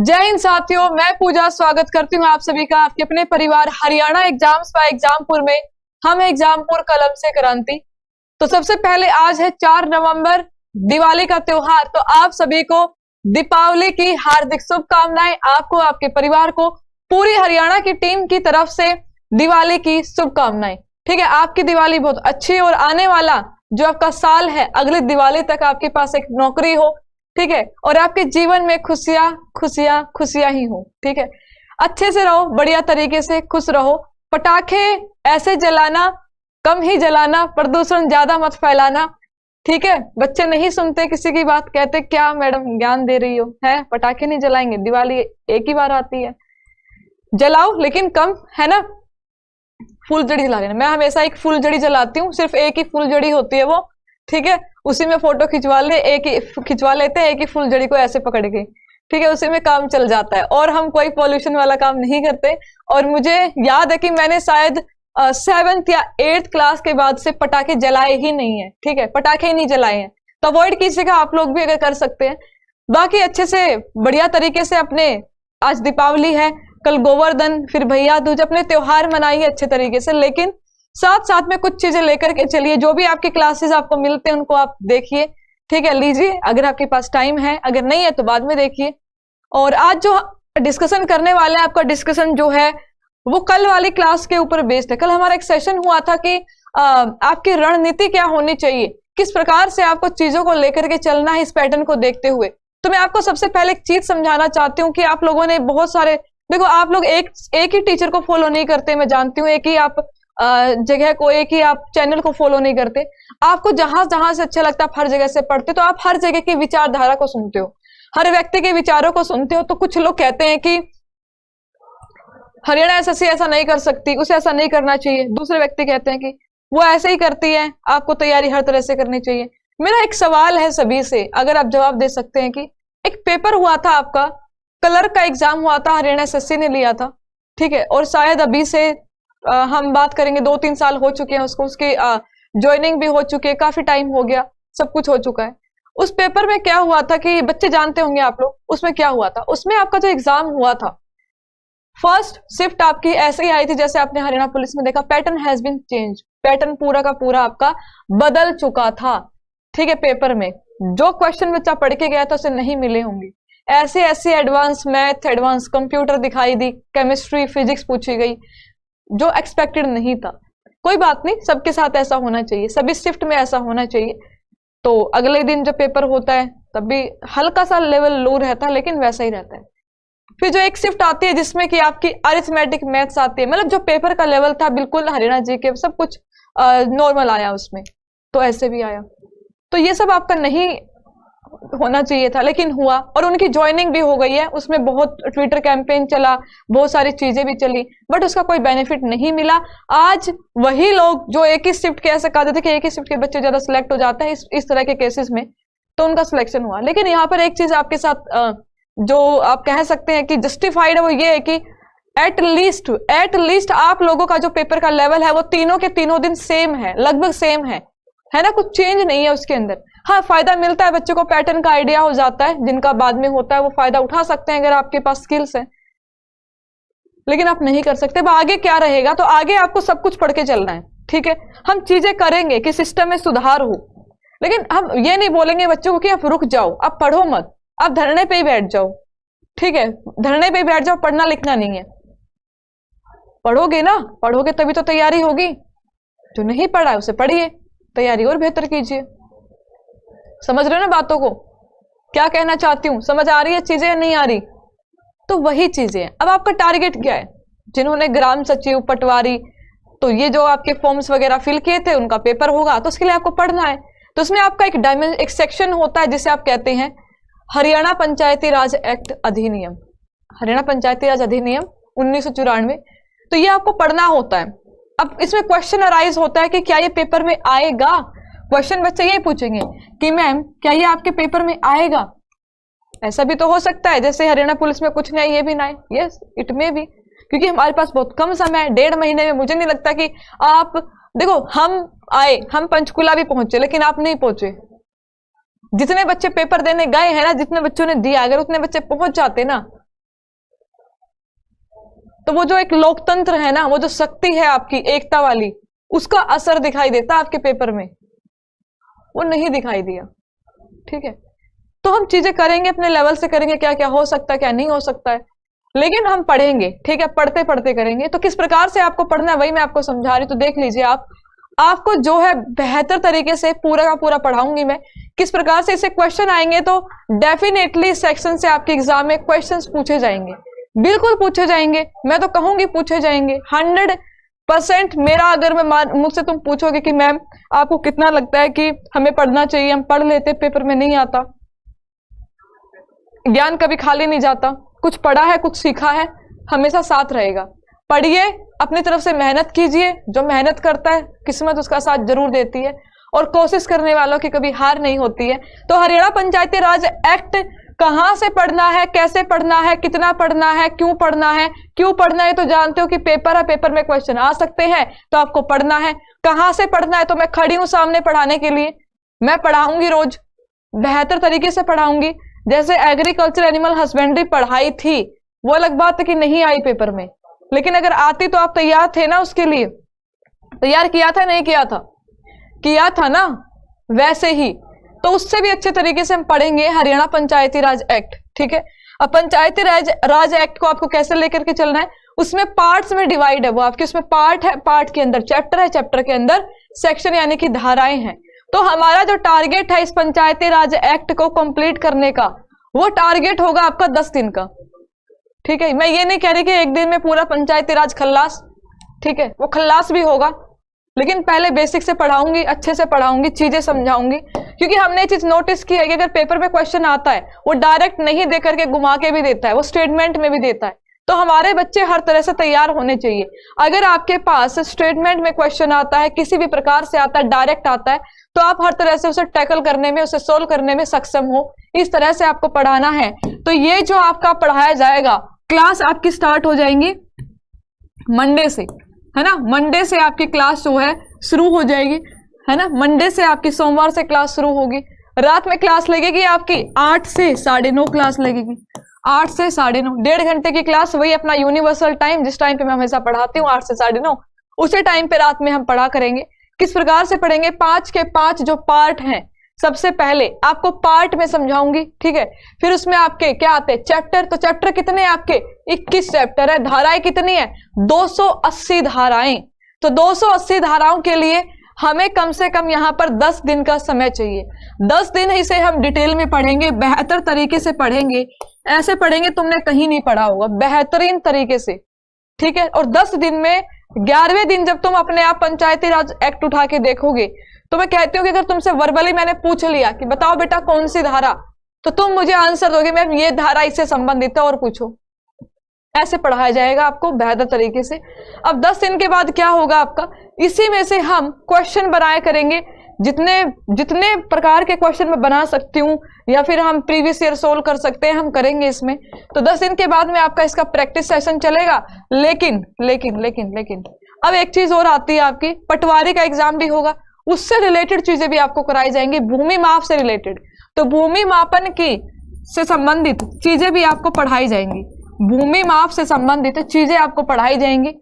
जय हिंद साथियों, मैं पूजा स्वागत करती हूँ आप सभी का आपके अपने परिवार हरियाणा एग्जाम्स का एग्जामपुर में। हम एग्जामपुर कलम से क्रांति। तो सबसे पहले आज है 4 नवंबर, दिवाली का त्योहार। तो आप सभी को दीपावली की हार्दिक शुभकामनाएं। आपको, आपके परिवार को, पूरी हरियाणा की टीम की तरफ से दिवाली की शुभकामनाएं। ठीक है, आपकी दिवाली बहुत अच्छी और आने वाला जो आपका साल है, अगली दिवाली तक आपके पास एक नौकरी हो। ठीक है, और आपके जीवन में खुशियां खुशियां खुशियां ही हो। ठीक है, अच्छे से रहो, बढ़िया तरीके से खुश रहो। पटाखे ऐसे जलाना, कम ही जलाना, प्रदूषण ज्यादा मत फैलाना। ठीक है, बच्चे नहीं सुनते किसी की बात, कहते क्या मैडम ज्ञान दे रही हो, है पटाखे नहीं जलाएंगे, दिवाली एक ही बार आती है, जलाओ लेकिन कम, है ना। फुलझड़ी जला लेना, मैं हमेशा एक फुलझड़ी जलाती हूँ, सिर्फ एक ही फुलझड़ी होती है वो। ठीक है, उसी में फोटो खिंचवा लेते हैं, एक ही फुलझड़ी को ऐसे पकड़ के। ठीक है, उसी में काम चल जाता है और हम कोई पॉल्यूशन वाला काम नहीं करते। और मुझे याद है कि मैंने शायद 7th या 8th क्लास के बाद से पटाखे जलाए ही नहीं है। ठीक है, पटाखे ही नहीं जलाए हैं, तो अवॉइड कीजिएगा आप लोग भी अगर कर सकते हैं। बाकी अच्छे से बढ़िया तरीके से अपने, आज दीपावली है, कल गोवर्धन, फिर भैया दूज, अपने त्योहार मनाइए अच्छे तरीके से, लेकिन साथ साथ में कुछ चीजें लेकर के चलिए। जो भी आपके क्लासेस आपको मिलते हैं उनको आप देखिए। ठीक है, लीजिए अगर आपके पास टाइम है, अगर नहीं है तो बाद में देखिए। और आज जो डिस्कशन करने वाले हैं, आपका डिस्कशन जो है वो कल वाली क्लास के ऊपर बेस्ड है। कल हमारा एक सेशन हुआ था कि आपकी रणनीति क्या होनी चाहिए, किस प्रकार से आपको चीजों को लेकर के चलना है इस पैटर्न को देखते हुए। तो मैं आपको सबसे पहले एक चीज समझाना चाहती हूँ कि आप लोगों ने बहुत सारे, देखो आप लोग एक ही टीचर को फॉलो नहीं करते, मैं जानती हूँ, एक ही आप जगह को, एक ही आप चैनल को फॉलो नहीं करते। आपको जहां जहां से अच्छा लगता है आप हर जगह से पढ़ते, तो आप हर जगह की विचारधारा को सुनते हो, हर व्यक्ति के विचारों को सुनते हो। तो कुछ लोग कहते हैं कि हरियाणा एसएससी ऐसा नहीं कर सकती, उसे ऐसा नहीं करना चाहिए। दूसरे व्यक्ति कहते हैं कि वो ऐसे ही करती है, आपको तैयारी हर तरह से करनी चाहिए। मेरा एक सवाल है सभी से, अगर आप जवाब दे सकते हैं कि एक पेपर हुआ था आपका, कलर का एग्जाम हुआ था, हरियाणा एसएससी ने लिया था। ठीक है, और शायद अभी से हम बात करेंगे 2-3 साल हो चुके हैं उसको, उसके ज्वाइनिंग भी हो चुके हैं, काफी टाइम हो गया, सब कुछ हो चुका है। उस पेपर में क्या हुआ था कि बच्चे जानते होंगे आप लोग, उसमें क्या हुआ था, उसमें आपका जो एग्जाम हुआ था, फर्स्ट शिफ्ट आपकी ऐसे ही आई थी जैसे आपने हरियाणा पुलिस में देखा, pattern has been change, pattern पूरा का पूरा आपका बदल चुका था। ठीक है, पेपर में जो क्वेश्चन बच्चा पढ़ के गया था उसे नहीं मिले होंगे, ऐसे ऐसे एडवांस मैथ, एडवांस कंप्यूटर दिखाई दी, केमिस्ट्री, फिजिक्स पूछी गई, जो एक्सपेक्टेड नहीं था। कोई बात नहीं, सबके साथ ऐसा होना चाहिए, सभी शिफ्ट में ऐसा होना चाहिए। तो अगले दिन जब पेपर होता है तब भी हल्का सा लेवल लो रहता है, लेकिन वैसा ही रहता है। फिर जो एक शिफ्ट आती है जिसमें कि आपकी अरिथमेटिक मैथ्स आती है, मतलब जो पेपर का लेवल था बिल्कुल हरियाणा जी के, सब कुछ नॉर्मल आया उसमें, तो ऐसे भी आया। तो ये सब आपका नहीं होना चाहिए था, लेकिन हुआ, और उनकी ज्वाइनिंग भी हो गई है। उसमें बहुत ट्विटर कैंपेन चला, बहुत सारी चीजें भी चली, बट उसका कोई बेनिफिट नहीं मिला। आज वही लोग जो एक ही शिफ्ट के, ऐसे कहते थे कि एक ही शिफ्ट के बच्चे ज्यादा सिलेक्ट हो जाते हैं इस तरह के केसेस में, तो उनका सिलेक्शन हुआ। लेकिन यहाँ पर एक चीज आपके साथ जो आप कह सकते हैं कि जस्टिफाइड है, वो ये है कि एट लीस्ट आप लोगों का जो पेपर का लेवल है वो तीनों के तीनों दिन सेम है, लगभग सेम है ना, कुछ चेंज नहीं है उसके अंदर। हाँ, फायदा मिलता है, बच्चों को पैटर्न का आइडिया हो जाता है, जिनका बाद में होता है वो फायदा उठा सकते हैं अगर आपके पास स्किल्स है, लेकिन आप नहीं कर सकते। आगे क्या रहेगा, तो आगे आपको सब कुछ पढ़ के चलना है। ठीक है, हम चीजें करेंगे कि सिस्टम में सुधार हो, लेकिन हम ये नहीं बोलेंगे बच्चों को कि आप रुक जाओ, आप पढ़ो मत, आप धरने पे ही बैठ जाओ। ठीक है, धरने पे ही बैठ जाओ, पढ़ना लिखना नहीं है। पढ़ोगे ना, पढ़ोगे तभी तो तैयारी होगी। जो नहीं पढ़ा है उसे पढ़िए, तैयारी और बेहतर कीजिए। समझ रहे हो ना बातों को, क्या कहना चाहती हूँ, समझ आ रही है चीजें या नहीं आ रही? तो वही चीजें हैं। अब आपका टारगेट क्या है? जिन्होंने ग्राम सचिव, पटवारी, तो ये जो आपके फॉर्म्स वगैरह फिल किए थे उनका पेपर होगा, तो उसके लिए आपको पढ़ना है। तो उसमें आपका एक सेक्शन होता है जिसे आप कहते हैं हरियाणा पंचायती राज एक्ट अधिनियम, हरियाणा पंचायती राज अधिनियम 1994। तो ये आपको पढ़ना होता है। अब इसमें क्वेश्चन अराइज होता है कि क्या ये पेपर में आएगा। क्वेश्चन बच्चे ये पूछेंगे कि मैम क्या ये आपके पेपर में आएगा। ऐसा भी तो हो सकता है जैसे हरियाणा पुलिस में कुछ नहीं, ये भी नहीं, यस इट में भी, क्योंकि हमारे पास बहुत कम समय है, 1.5 महीने में। मुझे नहीं लगता कि आप, देखो हम आए, हम पंचकुला भी पहुंचे, लेकिन आप नहीं पहुंचे। जितने बच्चे पेपर देने गए हैं ना, जितने बच्चों ने दिया, अगर उतने बच्चे पहुंच जाते ना, तो वो जो एक लोकतंत्र है ना, वो जो शक्ति है आपकी एकता वाली, उसका असर दिखाई देता आपके पेपर में, वो नहीं दिखाई दिया। ठीक है, तो हम चीजें करेंगे अपने लेवल से, करेंगे क्या क्या हो सकता है क्या नहीं हो सकता है, लेकिन हम पढ़ेंगे। ठीक है, पढ़ते पढ़ते करेंगे। तो किस प्रकार से आपको पढ़ना है वही मैं आपको समझा रही हूँ। तो देख लीजिए आपको जो है बेहतर तरीके से पूरा का पूरा पढ़ाऊंगी मैं। किस प्रकार से इसे क्वेश्चन आएंगे, तो डेफिनेटली सेक्शन से आपके एग्जाम में क्वेश्चंस पूछे जाएंगे, बिल्कुल पूछे जाएंगे। मैं तो कहूंगी पूछे जाएंगे 100%। मेरा अगर मैं मुझसे तुम पूछोगे कि मैम आपको कितना लगता है कि हमें पढ़ना चाहिए, हम पढ़ लेते, पेपर में नहीं आता। ज्ञान कभी खाली नहीं जाता, कुछ पढ़ा है कुछ सीखा है, हमेशा साथ रहेगा। पढ़िए, अपनी तरफ से मेहनत कीजिए, जो मेहनत करता है किस्मत उसका साथ जरूर देती है, और कोशिश करने वालों की कभी हार नहीं होती है। तो हरियाणा पंचायती राज एक्ट कहां से पढ़ना है, कैसे पढ़ना है, कितना पढ़ना है, क्यों पढ़ना है, क्यों पढ़ना है तो जानते हो कि पेपर है, पेपर में क्वेश्चन आ सकते हैं, तो आपको पढ़ना है। कहां से पढ़ना है, तो मैं खड़ी हूं सामने पढ़ाने के लिए, मैं पढ़ाऊंगी, रोज बेहतर तरीके से पढ़ाऊंगी। जैसे एग्रीकल्चर एनिमल हस्बेंड्री पढ़ाई थी, वो अलग बात है कि नहीं आई पेपर में, लेकिन अगर आती तो आप तैयार थे ना, उसके लिए तैयार किया था नहीं किया था, किया था ना, वैसे ही। तो उससे भी अच्छे तरीके से हम पढ़ेंगे हरियाणा पंचायती राज एक्ट। ठीक है, अब पंचायती राज एक्ट को आपको कैसे लेकर के चलना है, उसमें पार्ट्स में डिवाइड है वो आपके, उसमें पार्ट है, पार्ट के अंदर चैप्टर है, चैप्टर के अंदर सेक्शन यानी कि धाराएं हैं। तो हमारा जो टारगेट है इस पंचायती राज एक्ट को कंप्लीट करने का, वो टारगेट होगा आपका 10 दिन का। ठीक है, मैं ये नहीं कह रही कि एक दिन में पूरा पंचायती राज खल्लास, ठीक है, वो खल्लास भी होगा, लेकिन पहले बेसिक से पढ़ाऊंगी, अच्छे से पढ़ाऊंगी, चीजें समझाऊंगी। क्योंकि हमने ये चीज नोटिस की है कि अगर पेपर में क्वेश्चन आता है, वो डायरेक्ट नहीं दे करके घुमा के भी देता है, वो स्टेटमेंट में भी देता है। तो हमारे बच्चे हर तरह से तैयार होने चाहिए। अगर आपके पास स्टेटमेंट में क्वेश्चन आता है, किसी भी प्रकार से आता है, डायरेक्ट आता है, तो आप हर तरह से उसे टैकल करने में, उसे सोल्व करने में सक्षम हो। इस तरह से आपको पढ़ाना है। तो ये जो आपका पढ़ाया जाएगा, क्लास आपकी स्टार्ट हो जाएंगी मंडे से, है ना, मंडे से आपकी क्लास जो है शुरू हो जाएगी, है ना, मंडे से आपकी सोमवार से क्लास शुरू होगी। रात में क्लास लगेगी आपकी 8 से 9:30 क्लास लगेगी, 8 से 9:30, 1.5 घंटे की क्लास, वही अपना यूनिवर्सल टाइम जिस टाइम पे मैं हमेशा पढ़ाती हूँ 8 से 9:30, उसी टाइम पे रात में हम पढ़ा करेंगे। किस प्रकार से पढ़ेंगे, 5 के 5 जो पार्ट हैं, सबसे पहले आपको पार्ट में समझाऊंगी। ठीक है, फिर उसमें आपके क्या आते हैं, चैप्टर। तो चैप्टर कितने हैं आपके, 21 चैप्टर है। धाराएं कितनी है, 280 धाराएं। तो 280 धाराओं के लिए हमें कम से कम यहाँ पर 10 दिन का समय चाहिए। 10 दिन इसे हम डिटेल में पढ़ेंगे, बेहतर तरीके से पढ़ेंगे, ऐसे पढ़ेंगे तुमने कहीं नहीं पढ़ा होगा, बेहतरीन तरीके से। ठीक है, और 10 दिन में 11वें दिन जब तुम अपने आप पंचायती राज एक्ट उठा के देखोगे, तो मैं कहती हूँ कि अगर तुमसे वर्बली मैंने पूछ लिया कि बताओ बेटा कौन सी धारा, तो तुम मुझे आंसर दोगे मैम ये धारा इससे संबंधित है और पूछो। ऐसे पढ़ाया जाएगा आपको बेहतर तरीके से। अब 10 दिन के बाद क्या होगा आपका, इसी में से हम क्वेश्चन बनाया करेंगे, जितने प्रकार के क्वेश्चन मैं बना सकती हूँ, या फिर हम प्रीवियस ईयर सोल्व कर सकते हैं, हम करेंगे इसमें। तो 10 दिन के बाद में आपका इसका प्रैक्टिस सेशन चलेगा। लेकिन लेकिन लेकिन लेकिन अब एक चीज और आती है, आपकी पटवारी का एग्जाम भी होगा, उससे रिलेटेड चीजें भी आपको कराई जाएंगी, भूमि माप से रिलेटेड। तो भूमि मापन की से संबंधित चीजें भी आपको पढ़ाई जाएंगी, भूमि माप से संबंधित चीजें आपको पढ़ाई जाएंगी।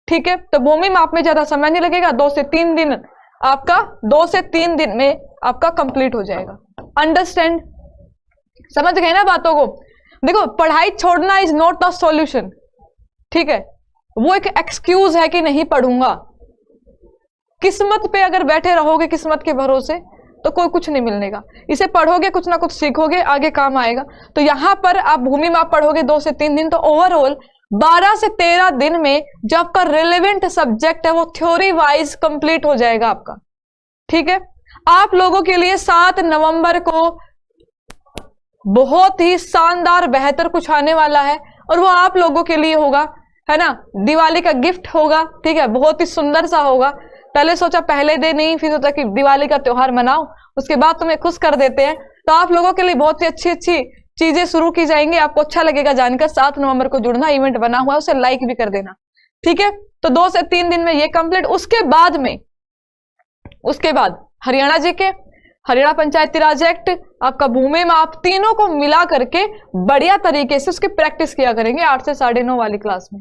ठीक है, तो भूमि माप में ज्यादा समय नहीं लगेगा, 2 से 3 दिन आपका, 2 से 3 दिन में आपका कंप्लीट हो जाएगा। अंडरस्टैंड, समझ गए ना बातों को। देखो, पढ़ाई छोड़ना इज नॉट द सॉल्यूशन। ठीक है, वो एक एक्सक्यूज है कि नहीं पढ़ूंगा। किस्मत पे अगर बैठे रहोगे, किस्मत के भरोसे, तो कोई कुछ नहीं मिलने का। इसे पढ़ोगे, कुछ ना कुछ सीखोगे, आगे काम आएगा। तो यहां पर आप भूमि माप पढ़ोगे 2 से 3 दिन, तो ओवरऑल 12 से 13 दिन में जो आपका रिलेवेंट सब्जेक्ट है वो थ्योरी वाइज कंप्लीट हो जाएगा आपका। ठीक है, आप लोगों के लिए 7 नवंबर को बहुत ही शानदार बेहतर कुछ आने वाला है, और वो आप लोगों के लिए होगा, है ना, दिवाली का गिफ्ट होगा। ठीक है, बहुत ही सुंदर सा होगा। पहले सोचा पहले दे नहीं, फिर सोचा कि दिवाली का त्योहार मनाओ, उसके बाद तुम्हें खुश कर देते हैं। तो आप लोगों के लिए बहुत ही अच्छी अच्छी चीजें शुरू की जाएंगी, आपको अच्छा लगेगा जानकर। 7 नवंबर को जुड़ना, इवेंट बना हुआ है, उसे लाइक भी कर देना। ठीक है, तो 2 से 3 दिन में ये कंप्लीट। उसके बाद हरियाणा जीके, हरियाणा पंचायती राज एक्ट, आपका भूमि माप, तीनों को मिला करके बढ़िया तरीके से उसकी प्रैक्टिस किया करेंगे 8 से 9:30 वाली क्लास में।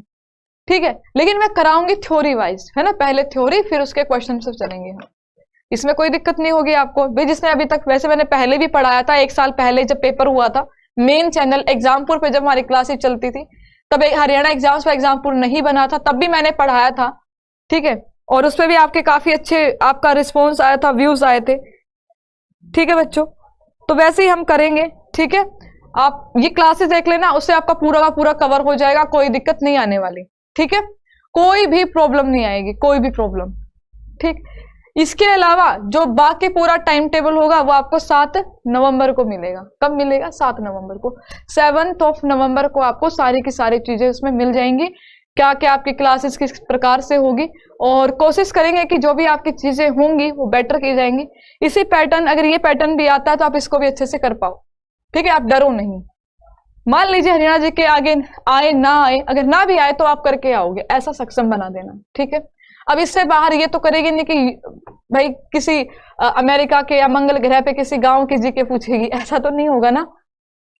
ठीक है, लेकिन मैं कराऊंगी थ्योरी वाइज, है ना, पहले थ्योरी फिर उसके क्वेश्चन से चलेंगे हम, इसमें कोई दिक्कत नहीं होगी आपको भाई। जिसने अभी तक, वैसे मैंने पहले भी पढ़ाया था, 1 साल पहले जब पेपर हुआ था मेन चैनल एग्जामपुर पे, जब हमारी क्लासेस चलती थी, तब हरियाणा एग्जाम्स पे एग्जामपुर नहीं बना था, तब भी मैंने पढ़ाया था, ठीक है, और उस पर भी आपके काफी अच्छे आपका रिस्पॉन्स आया था, व्यूज आए थे, ठीक है बच्चों। तो वैसे ही हम करेंगे, ठीक है, आप ये क्लासेस देख लेना, उससे आपका पूरा का पूरा कवर हो जाएगा, कोई दिक्कत नहीं आने वाली, ठीक है, कोई भी प्रॉब्लम नहीं आएगी, कोई भी प्रॉब्लम, ठीक। इसके अलावा जो बाकी पूरा टाइम टेबल होगा वो आपको 7 नवंबर को मिलेगा। कब मिलेगा? 7 नवंबर को। 7 नवंबर को आपको सारी की सारी चीजें उसमें मिल जाएंगी, क्या क्या आपकी क्लासेस किस प्रकार से होगी, और कोशिश करेंगे कि जो भी आपकी चीजें होंगी वो बेटर की जाएंगी। इसी पैटर्न, अगर ये पैटर्न भी आता है तो आप इसको भी अच्छे से कर पाओ, ठीक है, आप डरो नहीं। मान लीजिए हरियाणा जी के आगे आए ना आए, अगर ना भी आए तो आप करके आओगे, ऐसा सक्षम बना देना, ठीक है। अब इससे बाहर ये तो करेगी नहीं कि भाई किसी अमेरिका के या मंगल ग्रह पे किसी गांव की जीके पूछेगी, ऐसा तो नहीं होगा ना,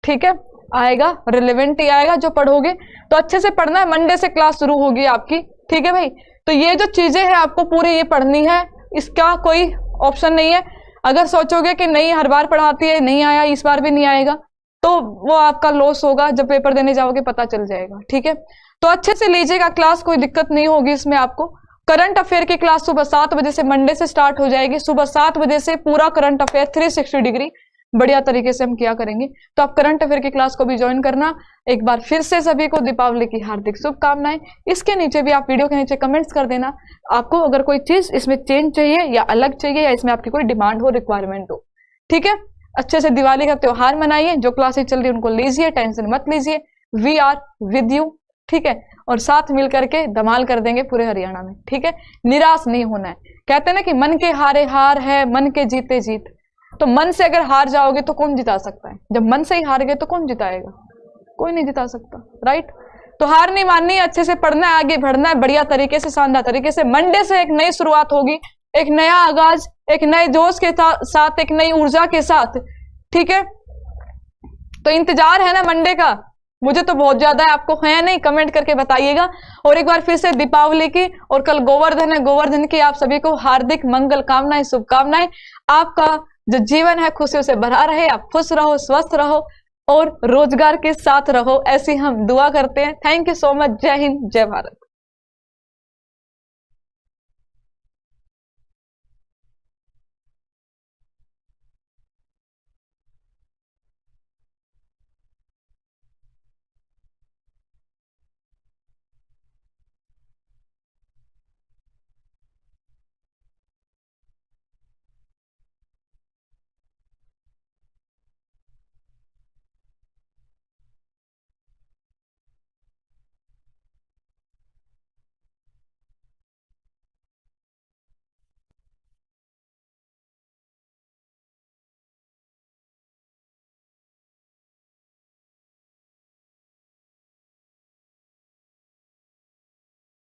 ठीक है। आएगा रिलेवेंट ही आएगा जो पढ़ोगे, तो अच्छे से पढ़ना है। मंडे से क्लास शुरू होगी आपकी, ठीक है भाई। तो ये जो चीजें हैं आपको पूरी ये पढ़नी है, इसका कोई ऑप्शन नहीं है। अगर सोचोगे कि नहीं हर बार पढ़ाती है, नहीं आया इस बार भी नहीं आएगा, तो वो आपका लॉस होगा, जब पेपर देने जाओगे पता चल जाएगा, ठीक है। तो अच्छे से लीजिएगा क्लास, कोई दिक्कत नहीं होगी इसमें आपको। करंट अफेयर की क्लास सुबह 7 बजे से मंडे से स्टार्ट हो जाएगी। सुबह 7 बजे से पूरा करंट अफेयर 360 डिग्री बढ़िया तरीके से हम क्या करेंगे। तो आप करंट अफेयर की क्लास को भी ज्वाइन करना। एक बार फिर से सभी को दीपावली की हार्दिक शुभकामनाएं। इसके नीचे भी आप वीडियो के नीचे कमेंट्स कर देना, आपको अगर कोई चीज इसमें चेंज चाहिए या अलग चाहिए, या इसमें आपकी कोई डिमांड हो, रिक्वायरमेंट हो, ठीक है। अच्छे से दिवाली का त्योहार मनाइए, जो क्लासेस चल रही है उनको लीजिए, टेंशन मत लीजिए, वी आर विद यू, ठीक है। और साथ मिल करके धमाल कर देंगे पूरे हरियाणा में, ठीक है। निराश नहीं होना है। कहते हैं ना कि मन के हारे हार है, मन के जीते जीत। तो मन से अगर हार जाओगे तो कौन जिता सकता है? जब मन से ही हार गए तो कौन जिताएगा? कोई नहीं जिता सकता, राइट। तो हार नहीं माननी है, अच्छे से पढ़ना है, आगे बढ़ना है बढ़िया तरीके से, शानदार तरीके से। मंडे से एक नई शुरुआत होगी, एक नया आगाज, एक नए जोश के साथ, एक नई ऊर्जा के साथ, ठीक है। तो इंतजार है ना मंडे का? मुझे तो बहुत ज्यादा है, आपको है नहीं? कमेंट करके बताइएगा। और एक बार फिर से दीपावली की और कल गोवर्धन है, गोवर्धन की आप सभी को हार्दिक मंगल कामनाएं, शुभकामनाएं। आपका जो जीवन है खुशियों से भरा रहे, आप खुश रहो, स्वस्थ रहो और रोजगार के साथ रहो, ऐसी हम दुआ करते हैं। Thank you so much. जय हिंद, जय भारत।